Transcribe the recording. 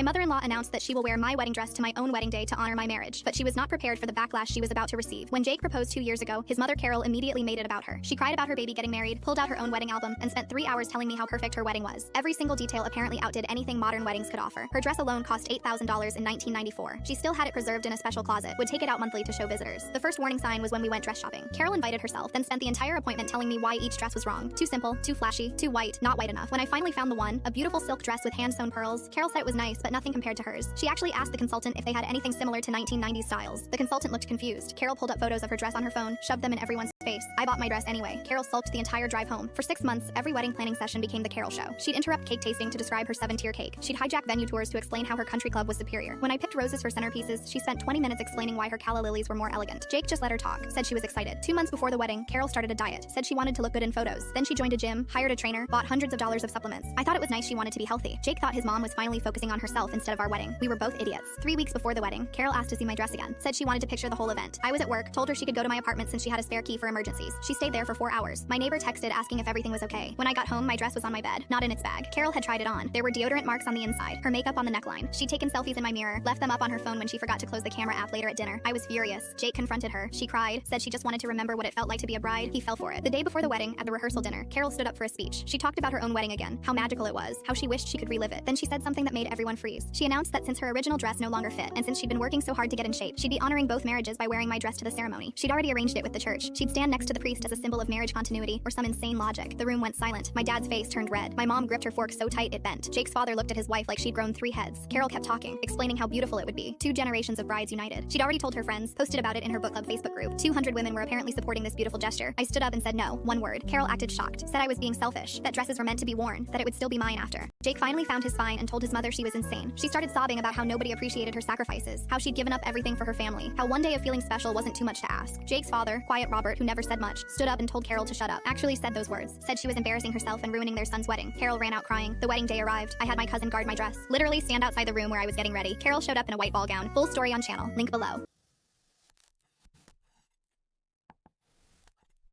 My mother-in-law announced that she will wear my wedding dress to my own wedding day to honor my marriage, but she was not prepared for the backlash she was about to receive. When Jake proposed 2 years ago, his mother Carol immediately made it about her. She cried about her baby getting married, pulled out her own wedding album, and spent 3 hours telling me how perfect her wedding was. Every single detail apparently outdid anything modern weddings could offer. Her dress alone cost $8,000 in 1994. She still had it preserved in a special closet, would take it out monthly to show visitors. The first warning sign was when we went dress shopping. Carol invited herself, then spent the entire appointment telling me why each dress was wrong. Too simple, too flashy, too white, not white enough. When I finally found the one, a beautiful silk dress with hand-sewn pearls, Carol said it was nice, but nothing compared to hers. She actually asked the consultant if they had anything similar to 1990s styles. The consultant looked confused. Carol pulled up photos of her dress on her phone, shoved them in everyone's face. I bought my dress anyway. Carol sulked the entire drive home. For 6 months, every wedding planning session became the Carol show. She'd interrupt cake tasting to describe her 7-tier cake. She'd hijack venue tours to explain how her country club was superior. When I picked roses for centerpieces, she spent 20 minutes explaining why her calla lilies were more elegant. Jake just let her talk, said she was excited. 2 months before the wedding, Carol started a diet, said she wanted to look good in photos. Then she joined a gym, hired a trainer, bought hundreds of dollars of supplements. I thought it was nice she wanted to be healthy. Jake thought his mom was finally focusing on herself instead of our wedding. We were both idiots. 3 weeks before the wedding, Carol asked to see my dress again, said she wanted to picture the whole event. I was at work, told her she could go to my apartment since she had a spare key for emergencies. She stayed there for 4 hours. My neighbor texted asking if everything was okay. When I got home, my dress was on my bed, not in its bag. Carol had tried it on. There were deodorant marks on the inside, her makeup on the neckline. She'd taken selfies in my mirror, left them up on her phone when she forgot to close the camera app later at dinner. I was furious. Jake confronted her. She cried, said she just wanted to remember what it felt like to be a bride. He fell for it. The day before the wedding, at the rehearsal dinner, Carol stood up for a speech. She talked about her own wedding again, how magical it was, how she wished she could relive it. Then she said something that made everyone freeze. She announced that since her original dress no longer fit, and since she'd been working so hard to get in shape, she'd be honoring both marriages by wearing my dress to the ceremony. She'd already arranged it with the church. She'd stand next to the priest as a symbol of marriage continuity or some insane logic. The room went silent. My dad's face turned red. My mom gripped her fork so tight it bent. Jake's father looked at his wife like she'd grown 3 heads. Carol kept talking, explaining how beautiful it would be. 2 generations of brides united. She'd already told her friends, posted about it in her book club Facebook group. 200 women were apparently supporting this beautiful gesture. I stood up and said no, one word. Carol acted shocked, said I was being selfish, that dresses were meant to be worn, that it would still be mine after. Jake finally found his spine and told his mother she was insane. She started sobbing about how nobody appreciated her sacrifices, how she'd given up everything for her family, how one day of feeling special wasn't too much to ask. Jake's father, quiet Robert, who never said much, stood up and told Carol to shut up. Actually said those words, said she was embarrassing herself and ruining their son's wedding. Carol ran out crying. The wedding day arrived. I had my cousin guard my dress, literally stand outside the room where I was getting ready. Carol showed up in a white ball gown. Full story on channel, link below.